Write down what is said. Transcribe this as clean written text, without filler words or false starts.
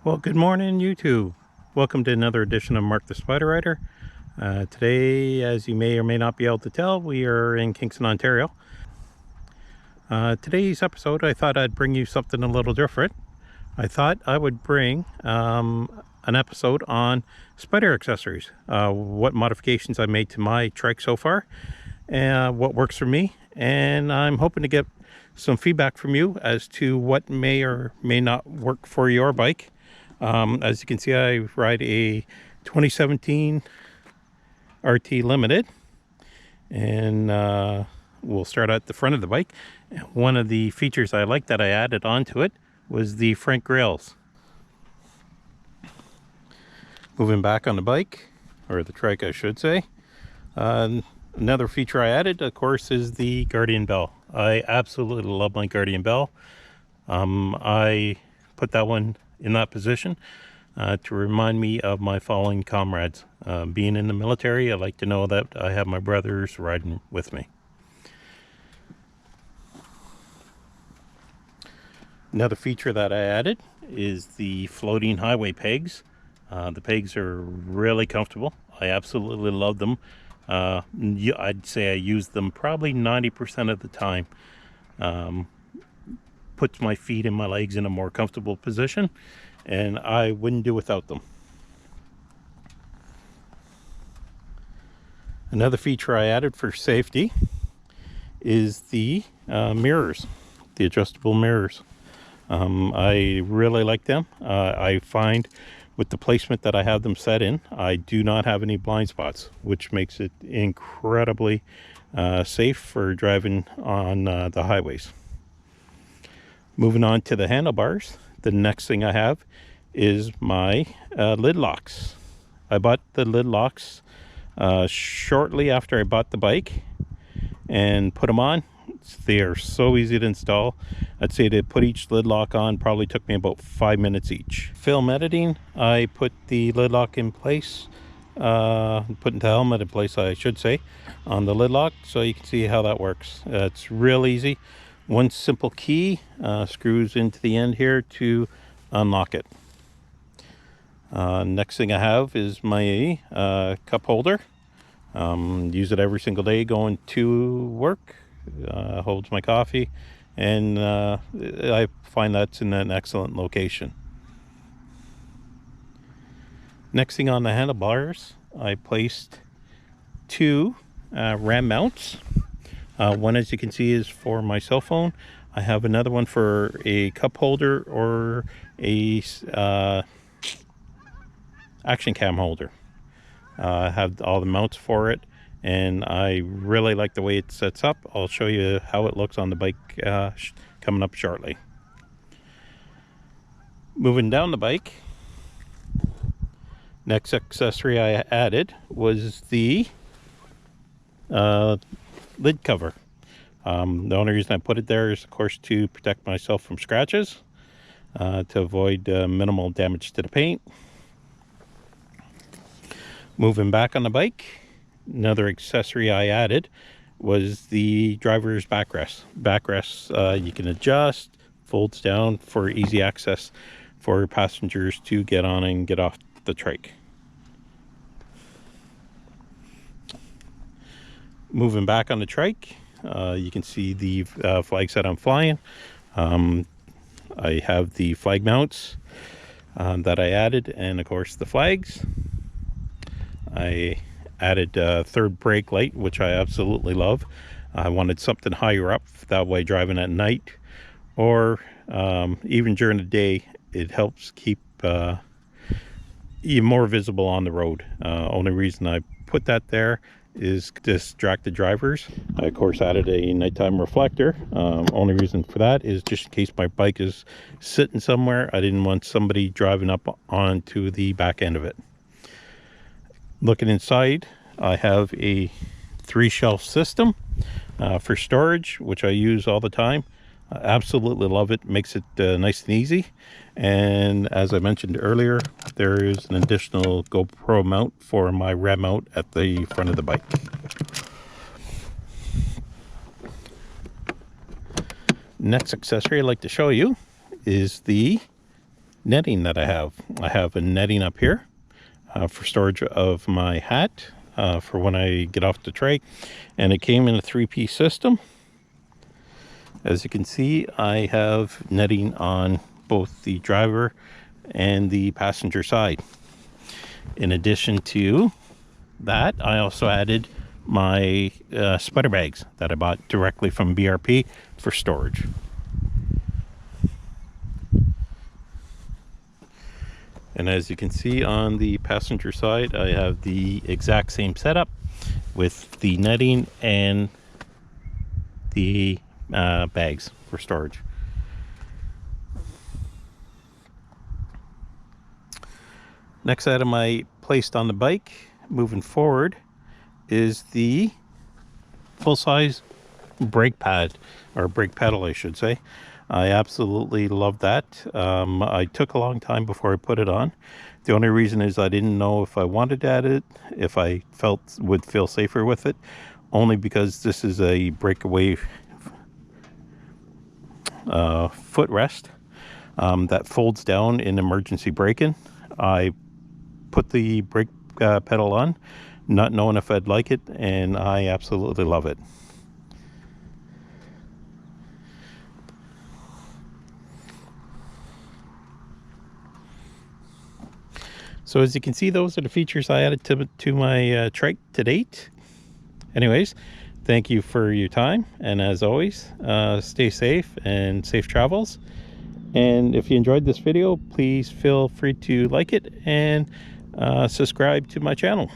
Well, good morning, YouTube. Welcome to another edition of Mark the Spyder Rider. Today, as you may or may not be able to tell, we are in Kingston, Ontario. Today's episode, I thought I'd bring you something a little different. I thought I would bring an episode on Spyder accessories, what modifications I made to my trike so far, and what works for me. And I'm hoping to get some feedback from you as to what may or may not work for your bike. As you can see, I ride a 2017 RT Ltd, and we'll start at the front of the bike. One of the features I liked that I added onto it was the front grills. Moving back on the bike, or the trike I should say, another feature I added, of course, is the Guardian bell. I absolutely love my Guardian bell. I put that one in that position to remind me of my fallen comrades. Being in the military, I like to know that I have my brothers riding with me. Another feature that I added is the floating highway pegs. The pegs are really comfortable. I absolutely love them. I'd say I use them probably 90% of the time. Puts my feet and my legs in a more comfortable position, and I wouldn't do without them. Another feature I added for safety is the mirrors, the adjustable mirrors. I really like them. I find with the placement that I have them set in, I do not have any blind spots, which makes it incredibly safe for driving on the highways. Moving on to the handlebars, the next thing I have is my lid locks. I bought the lid locks shortly after I bought the bike and put them on. They are so easy to install. I'd say to put each lid lock on probably took me about 5 minutes each. Film editing, I put the lid lock in place, putting the helmet in place, I should say, on the lid lock, so you can see how that works. It's real easy. One simple key screws into the end here to unlock it. Next thing I have is my cup holder. Use it every single day going to work. Holds my coffee, and I find that's in an excellent location. Next thing on the handlebars, I placed two ram mounts. One, as you can see, is for my cell phone. I have another one for a cup holder or a action cam holder. I have all the mounts for it, and I really like the way it sets up. I'll show you how it looks on the bike coming up shortly. Moving down the bike, next accessory I added was the lid cover. The only reason I put it there is, of course, to protect myself from scratches, to avoid minimal damage to the paint. Moving back on the bike, another accessory I added was the driver's backrest. Backrest you can adjust, folds down for easy access for passengers to get on and get off the trike. Moving back on the trike, you can see the flags that I'm flying. I have the flag mounts that I added, and of course the flags. I added a third brake light, which I absolutely love. I wanted something higher up, that way driving at night or even during the day, it helps keep you more visible on the road. Only reason I put that there is to distract the drivers. I of course added a nighttime reflector. Only reason for that is just in case my bike is sitting somewhere, I didn't want somebody driving up onto the back end of it. Looking inside, I have a 3-shelf system for storage, which I use all the time. I absolutely love it. Makes it nice and easy. And as I mentioned earlier, there is an additional GoPro mount for my ram mount at the front of the bike. Next accessory I'd like to show you is the netting that I have. I have a netting up here for storage of my hat for when I get off the trike, and it came in a 3-piece system. As you can see, I have netting on both the driver and the passenger side. In addition to that, I also added my Spyder bags that I bought directly from BRP for storage. And as you can see on the passenger side, I have the exact same setup with the netting and the bags for storage. Next item I placed on the bike moving forward is the full-size brake pad, or brake pedal I should say. I absolutely love that. I took a long time before I put it on. The only reason is I didn't know if I wanted to add it, if I would feel safer with it, only because this is a breakaway footrest that folds down in emergency braking. I put the brake pedal on, not knowing if I'd like it, and I absolutely love it. So as you can see, those are the features I added to my trike to date. Anyways, thank you for your time, and as always, stay safe and safe travels. And if you enjoyed this video, please feel free to like it and subscribe to my channel.